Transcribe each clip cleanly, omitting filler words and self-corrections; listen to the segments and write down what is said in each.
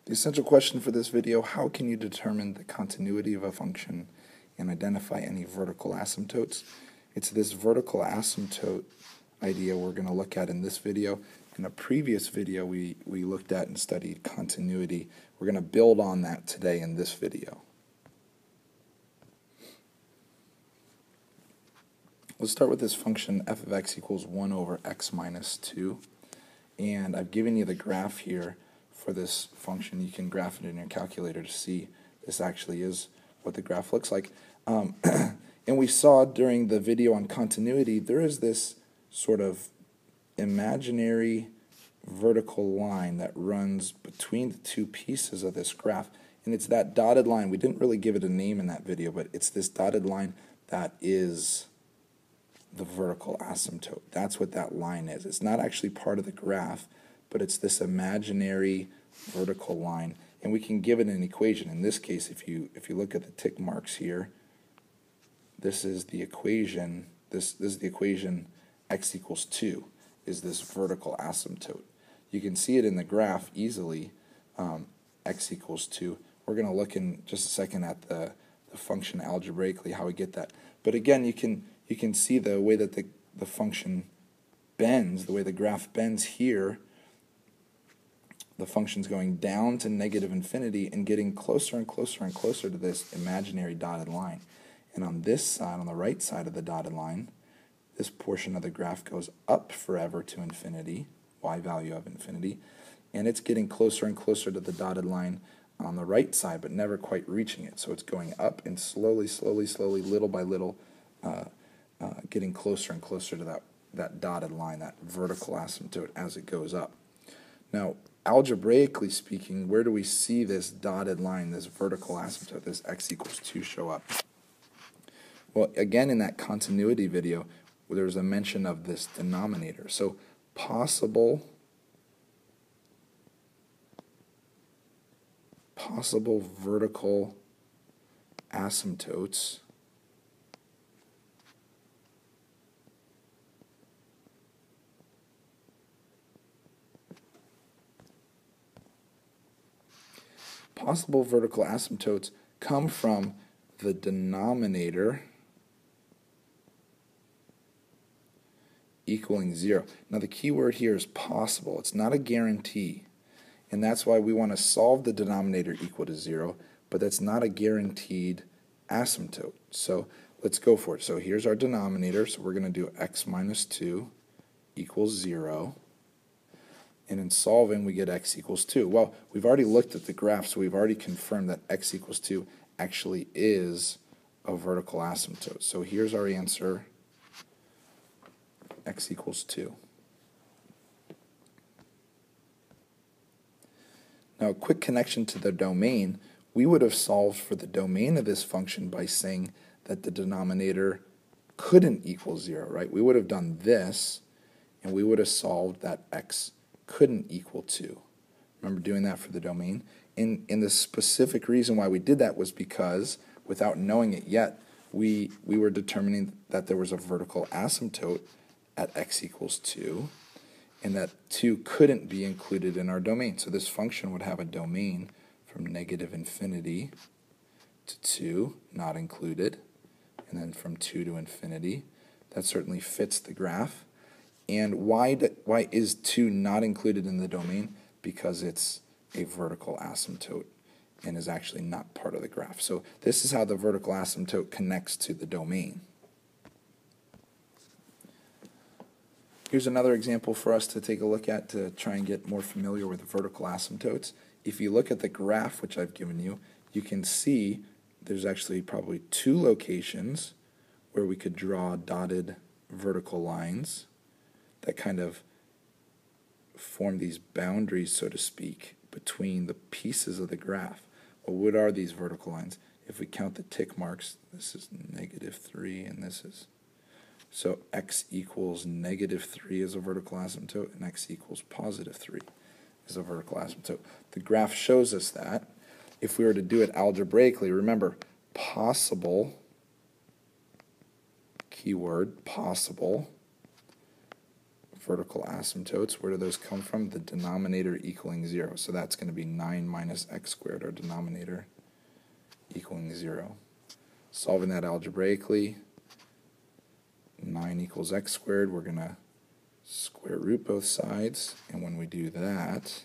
The essential question for this video: how can you determine the continuity of a function and identify any vertical asymptotes? It's this vertical asymptote idea we're going to look at in this video. In a previous video we looked at and studied continuity. We're going to build on that today in this video. Let's start with this function f of x equals 1 over x minus 2. And I've given you the graph here for this function. You can graph it in your calculator to see this actually is what the graph looks like. And we saw during the video on continuity, there is this sort of imaginary vertical line that runs between the two pieces of this graph. And it's that dotted line. We didn't really give it a name in that video, but it's this dotted line that is the vertical asymptote. That's what that line is. It's not actually part of the graph, but it's this imaginary vertical line. And we can give it an equation. In this case, if you look at the tick marks here, this is the equation. This is the equation x equals 2 is this vertical asymptote. You can see it in the graph easily, x equals 2. We're going to look in just a second at the function algebraically, how we get that. But again, you can see the way that the function bends, the way the graph bends here. The function's going down to negative infinity and getting closer and closer and closer to this imaginary dotted line. And on this side, on the right side of the dotted line, this portion of the graph goes up forever to infinity, y value of infinity, and it's getting closer and closer to the dotted line on the right side, but never quite reaching it. So it's going up and slowly, little by little, getting closer and closer to that dotted line, that vertical asymptote as it goes up. Now, algebraically speaking, where do we see this dotted line, this vertical asymptote, this x equals 2 show up? Well, again, in that continuity video, there's a mention of this denominator. So possible vertical asymptotes come from the denominator equaling 0. Now the key word here is possible. It's not a guarantee. And that's why we want to solve the denominator equal to 0, but that's not a guaranteed asymptote. So let's go for it. So here's our denominator. So we're going to do x minus 2 equals 0. And in solving, we get x equals 2. Well, we've already looked at the graph, so we've already confirmed that x equals 2 actually is a vertical asymptote. So here's our answer, x equals 2. Now, a quick connection to the domain. We would have solved for the domain of this function by saying that the denominator couldn't equal 0, right? We would have done this, and we would have solved that x couldn't equal 2. Remember doing that for the domain? And the specific reason why we did that was because, without knowing it yet, we were determining that there was a vertical asymptote at x equals 2, and that 2 couldn't be included in our domain. So this function would have a domain from negative infinity to 2, not included, and then from 2 to infinity. That certainly fits the graph. And why is 2 not included in the domain? Because it's a vertical asymptote and is actually not part of the graph. So this is how the vertical asymptote connects to the domain. Here's another example for us to take a look at to try and get more familiar with vertical asymptotes. If you look at the graph which I've given you, you can see there's actually probably 2 locations where we could draw dotted vertical lines that kind of form these boundaries, so to speak, between the pieces of the graph. Well, what are these vertical lines? If we count the tick marks, this is negative 3, and this is... So x equals negative 3 is a vertical asymptote, and x equals positive 3 is a vertical asymptote. The graph shows us that. If we were to do it algebraically, remember, possible, keyword, possible, vertical asymptotes. Where do those come from? The denominator equaling 0. So that's going to be 9 minus x squared, our denominator equaling 0. Solving that algebraically, 9 equals x squared. We're going to square root both sides, and when we do that,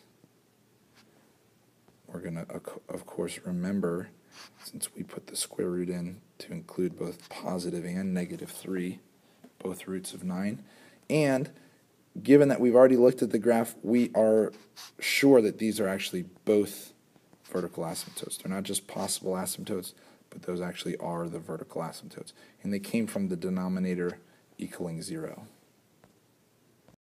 we're going to, of course, remember, since we put the square root in to include both positive and negative 3, both roots of 9, and given that we've already looked at the graph, we are sure that these are actually both vertical asymptotes. They're not just possible asymptotes, but those actually are the vertical asymptotes, and they came from the denominator equaling 0.